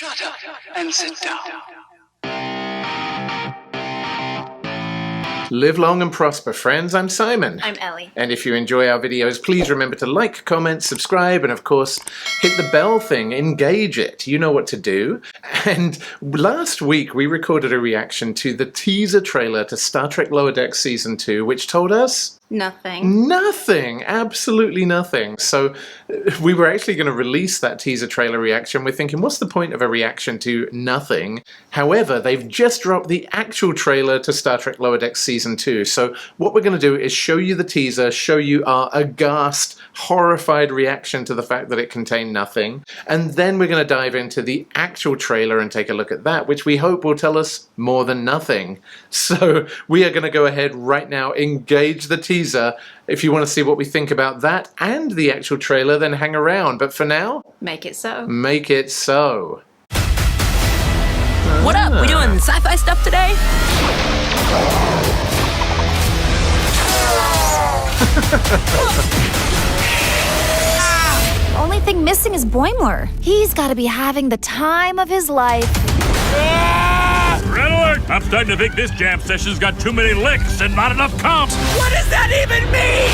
Shut up and sit down. Live long and prosper, friends. I'm Simon. I'm Ellie. And if you enjoy our videos, please remember to like, comment, subscribe, and of course, hit the bell thing, engage it. You know what to do. And last week, we recorded a reaction to the teaser trailer to Star Trek Lower Decks Season 2, which told us nothing. Nothing. Absolutely nothing. So we were actually going to release that teaser trailer reaction. We're thinking, what's the point of a reaction to nothing? However, they've just dropped the actual trailer to Star Trek Lower Decks Season 2. So what we're going to do is show you the teaser, show you our aghast, horrified reaction to the fact that it contained nothing. And then we're going to dive into the actual trailer and take a look at that, which we hope will tell us more than nothing. So we are going to go ahead right now, engage the teaser. If you want to see what we think about that and the actual trailer, then hang around. But for now, make it so. Make it so. What up? We doing sci-fi stuff today? Only thing missing is Boimler. He's got to be having the time of his life. Red alert! I'm starting to think this jam session's got too many licks and not enough comps. What does that even mean?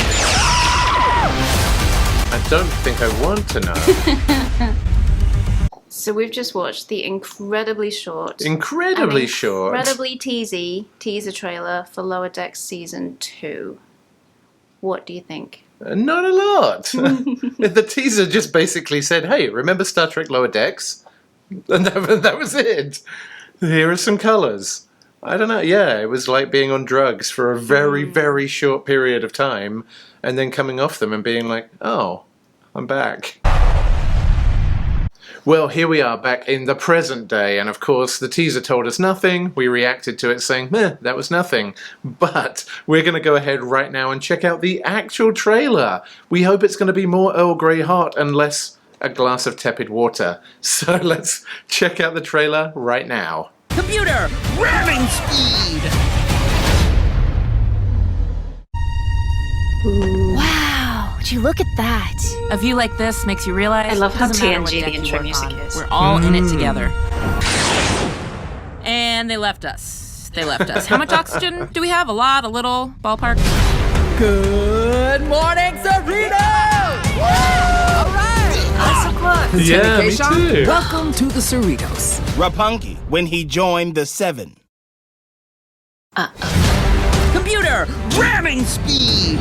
I don't think I want to know. So we've just watched the incredibly short, incredibly teasy teaser trailer for Lower Decks Season 2. What do you think? Not a lot. The teaser just basically said, hey, remember Star Trek Lower Decks? And that was it. Here are some colors. I don't know. Yeah, it was like being on drugs for a very, very short period of time and then coming off them and being like, oh, I'm back. Well, here we are back in the present day, and of course the teaser told us nothing. We reacted to it saying, meh, that was nothing. But we're going to go ahead right now and check out the actual trailer. We hope it's going to be more Earl Grey hot and less a glass of tepid water. So let's check out the trailer right now. Computer, ramming speed! Wow, would you look at that? A view like this makes you realize I love how it doesn't matter what TNG deck the you intro work music on. is. We're all in it together. And they left us. They left us. How much oxygen do we have? A lot, a little, ballpark? Good morning, Cerritos! All right! Nice o'clock. Yeah, me too. Welcome to the Cerritos. Rapunky when he joined the Seven. Computer, ramming speed!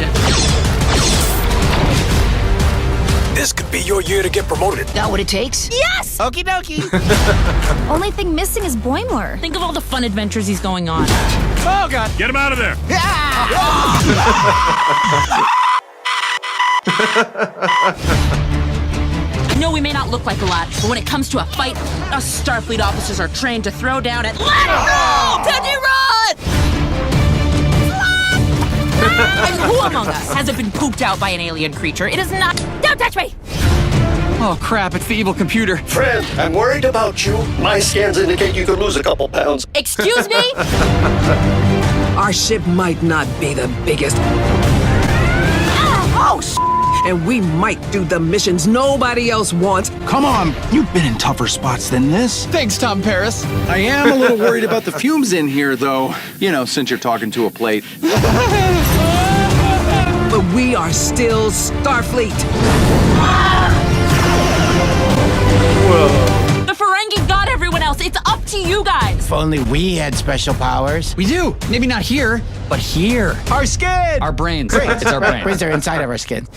This could be your year to get promoted. That what it takes? Yes! Okie dokie. Only thing missing is Boimler. Think of all the fun adventures he's going on. Oh, God. Get him out of there. I know we may not look like a lot, but when it comes to a fight, us Starfleet officers are trained to throw down and let it go! Teddy, run! And who among us hasn't been pooped out by an alien creature? It is not... Don't touch me! Oh, crap, it's the evil computer. Friend, I'm worried about you. My scans indicate you could lose a couple pounds. Excuse me? Our ship might not be the biggest. And we might do the missions nobody else wants. Come on, you've been in tougher spots than this. Thanks, Tom Paris. I am a little worried about the fumes in here, though. You know, since you're talking to a plate. But we are still Starfleet. The Ferengi got everyone else. It's up to you guys. If only we had special powers. We do. Maybe not here, but here. Our skin! Our brains. It's our brains. Brains are inside of our skin.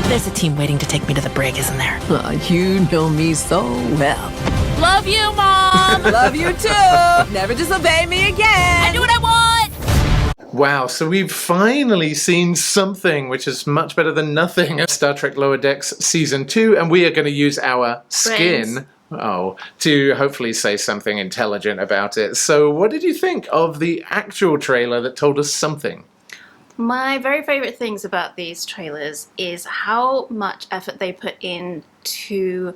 There's a team waiting to take me to the brig, isn't there? You know me so well. Love you, Mom! Love you too. Never disobey me again. I do what I want! Wow, so we've finally seen something which is much better than nothing of Star Trek Lower Decks Season 2, and we are going to use our skin to hopefully say something intelligent about it. So what did you think of the actual trailer that told us something? My very favorite things about these trailers is how much effort they put into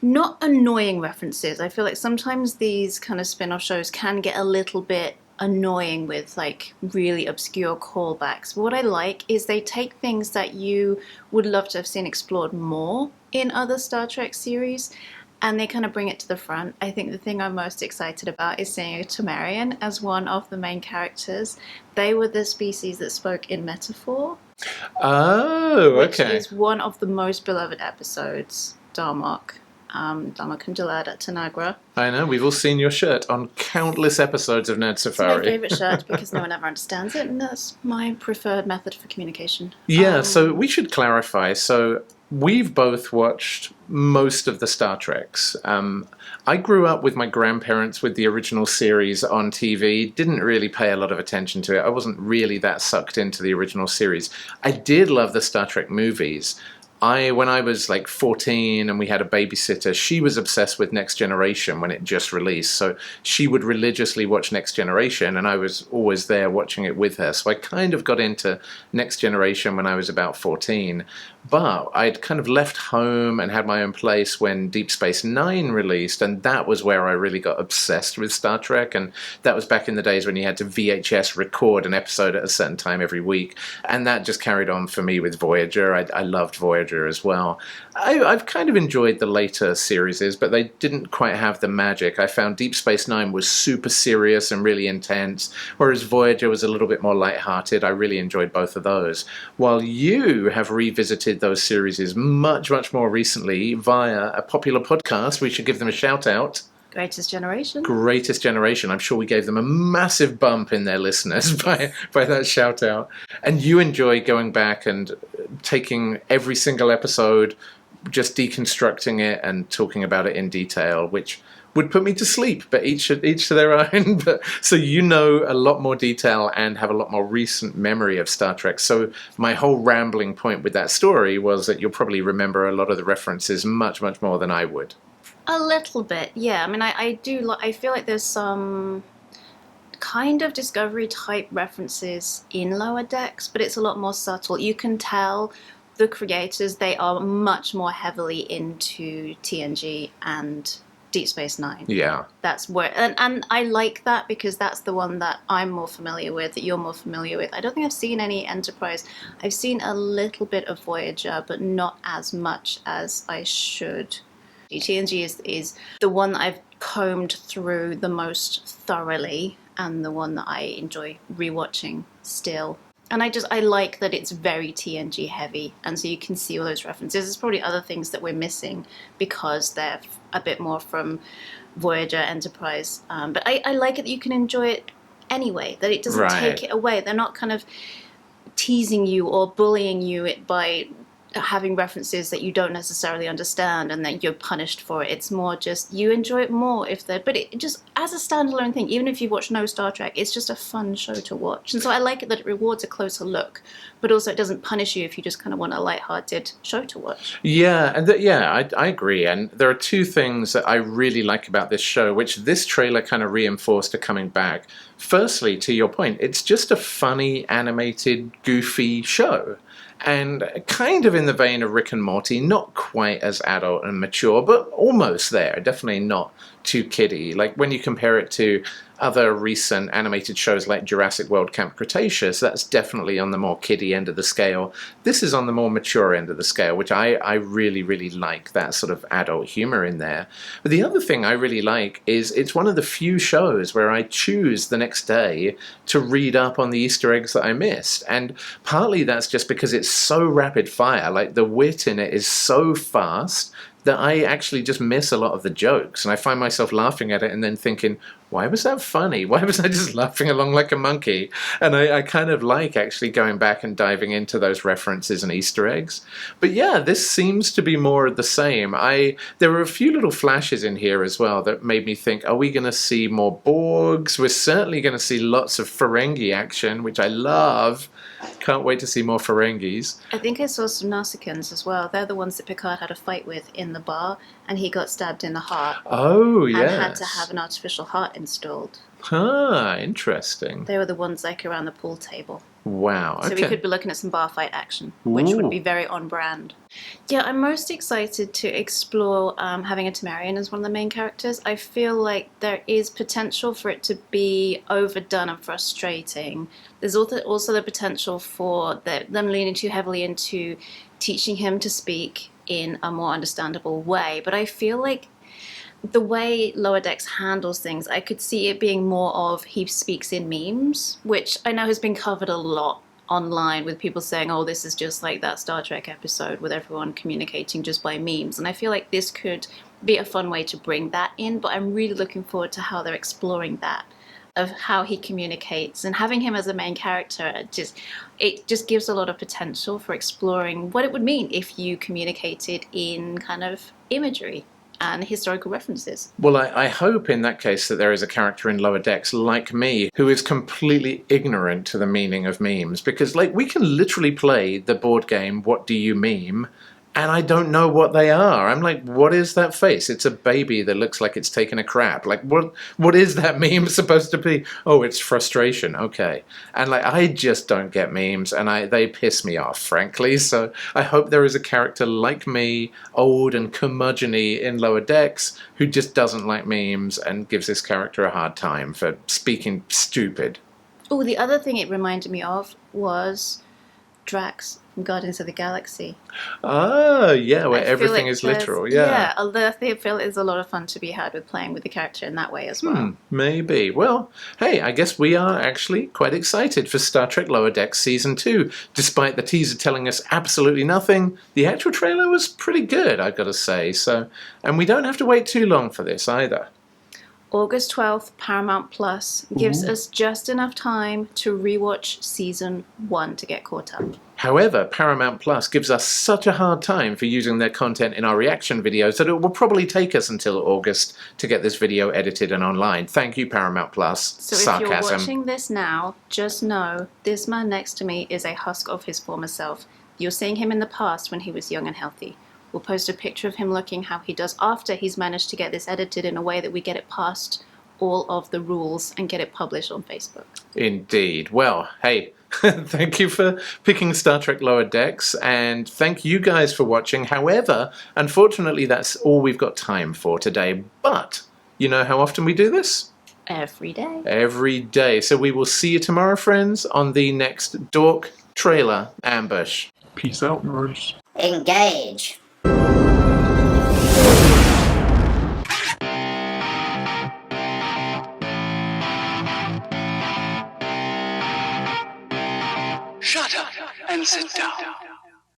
not annoying references. I feel like sometimes these kind of spin-off shows can get a little bit annoying with like really obscure callbacks. What I like is they take things that you would love to have seen explored more in other Star Trek series and they kind of bring it to the front. I think the thing I'm most excited about is seeing a Tamarian as one of the main characters. They were the species that spoke in metaphor. Oh, which okay. is one of the most beloved episodes, Darmok and Jalad at Tanagra. I know, we've all seen your shirt on countless episodes of Nerd It's my Safari. favourite shirt because no one ever understands it, and that's my preferred method for communication. Yeah, so we should clarify. So we've both watched most of the Star Treks. I grew up with my grandparents with the original series on TV, didn't really pay a lot of attention to it. I wasn't really that sucked into the original series. I did love the Star Trek movies. When I was like 14 and we had a babysitter, she was obsessed with Next Generation when it just released. So she would religiously watch Next Generation, and I was always there watching it with her. So I kind of got into Next Generation when I was about 14. But I'd kind of left home and had my own place when Deep Space Nine released, and that was where I really got obsessed with Star Trek. And that was back in the days when you had to VHS record an episode at a certain time every week. And that just carried on for me with Voyager. I loved Voyager as well. I've kind of enjoyed the later series, but they didn't quite have the magic. I found Deep Space Nine was super serious and really intense, whereas Voyager was a little bit more lighthearted. I really enjoyed both of those. While you have revisited those series much, much more recently via a popular podcast, we should give them a shout out. Greatest Generation. Greatest Generation. I'm sure we gave them a massive bump in their listeners by that shout out. And you enjoy going back and taking every single episode, just deconstructing it and talking about it in detail, which would put me to sleep, but each to their own. So you know a lot more detail and have a lot more recent memory of Star Trek. So my whole rambling point with that story was that you'll probably remember a lot of the references much, much more than I would. A little bit, yeah. I mean, I feel like there's some kind of Discovery type references in Lower Decks, but it's a lot more subtle. You can tell the creators, they are much more heavily into TNG and Deep Space Nine. Yeah. That's where, and I like that because that's the one that I'm more familiar with, that you're more familiar with. I don't think I've seen any Enterprise. I've seen a little bit of Voyager, but not as much as I should. TNG is the one that I've combed through the most thoroughly and the one that I enjoy rewatching still. And I like that it's very TNG heavy, and so you can see all those references. There's probably other things that we're missing because they're a bit more from Voyager, Enterprise. But I like it that you can enjoy it anyway, that it doesn't take it away. They're not kind of teasing you or bullying you by having references that you don't necessarily understand and that you're punished for it. It's more just you enjoy it more but it just as a standalone thing, even if you watch no Star Trek, it's just a fun show to watch. And so I like it that it rewards a closer look, but also it doesn't punish you if you just kind of want a lighthearted show to watch. Yeah, and I agree. And there are two things that I really like about this show, which this trailer kind of reinforced are coming back. Firstly, to your point, it's just a funny, animated, goofy show. And kind of in the vein of Rick and Morty, not quite as adult and mature, but almost there. Definitely not too kiddie. Like when you compare it to other recent animated shows like Jurassic World Camp Cretaceous, that's definitely on the more kiddie end of the scale. This is on the more mature end of the scale, which I really, really like that sort of adult humor in there. But the other thing I really like is it's one of the few shows where I choose the next day to read up on the Easter eggs that I missed. And partly that's just because it's so rapid fire. Like the wit in it is so fast that I actually just miss a lot of the jokes. And I find myself laughing at it and then thinking, why was that funny? Why was I just laughing along like a monkey? And I kind of like actually going back and diving into those references and Easter eggs. But yeah, this seems to be more of the same. There were a few little flashes in here as well that made me think, are we going to see more Borgs? We're certainly going to see lots of Ferengi action, which I love. Can't wait to see more Ferengis. I think I saw some Nausicaans as well. They're the ones that Picard had a fight with in the bar, and he got stabbed in the heart. Oh, yes. And had to have an artificial heart installed. Ah, interesting. They were the ones like around the pool table. Wow, okay. So we could be looking at some bar fight action, which would be very on brand. Yeah, I'm most excited to explore having a Tamarian as one of the main characters. I feel like there is potential for it to be overdone and frustrating. There's also the potential for them leaning too heavily into teaching him to speak in a more understandable way. But I feel like the way Lower Decks handles things, I could see it being more of he speaks in memes, which I know has been covered a lot online with people saying, oh, this is just like that Star Trek episode with everyone communicating just by memes. And I feel like this could be a fun way to bring that in, but I'm really looking forward to how they're exploring that, of how he communicates, and having him as a main character, it just gives a lot of potential for exploring what it would mean if you communicated in kind of imagery and historical references. Well, I hope in that case that there is a character in Lower Decks like me who is completely ignorant to the meaning of memes, because like we can literally play the board game What Do You Meme, and I don't know what they are. I'm like, what is that face? It's a baby that looks like it's taken a crap. Like, what is that meme supposed to be? Oh, it's frustration. Okay. And like, I just don't get memes, and they piss me off, frankly. So I hope there is a character like me, old and curmudgeon-y in Lower Decks, who just doesn't like memes and gives this character a hard time for speaking stupid. Oh, the other thing it reminded me of was Drax from Guardians of the Galaxy. Ah, yeah, where everything is literal, yeah. I feel there's a lot of fun to be had with playing with the character in that way as well. Maybe. Well, hey, I guess we are actually quite excited for Star Trek Lower Decks Season 2. Despite the teaser telling us absolutely nothing, the actual trailer was pretty good, I've got to say. So, and we don't have to wait too long for this either. August 12th, Paramount Plus gives us just enough time to rewatch Season 1 to get caught up. However, Paramount Plus gives us such a hard time for using their content in our reaction videos that it will probably take us until August to get this video edited and online. Thank you, Paramount Plus. So Sarcasm. if you're watching this now, just know this man next to me is a husk of his former self. You're seeing him in the past when he was young and healthy. We'll post a picture of him looking how he does after he's managed to get this edited in a way that we get it past all of the rules and get it published on Facebook. Indeed. Well, hey, thank you for picking Star Trek Lower Decks, and thank you guys for watching. However, unfortunately, that's all we've got time for today. But you know how often we do this? Every day. Every day. So we will see you tomorrow, friends, on the next Dork Trailer Ambush. Peace out, nerds. Engage. Shut up and sit down.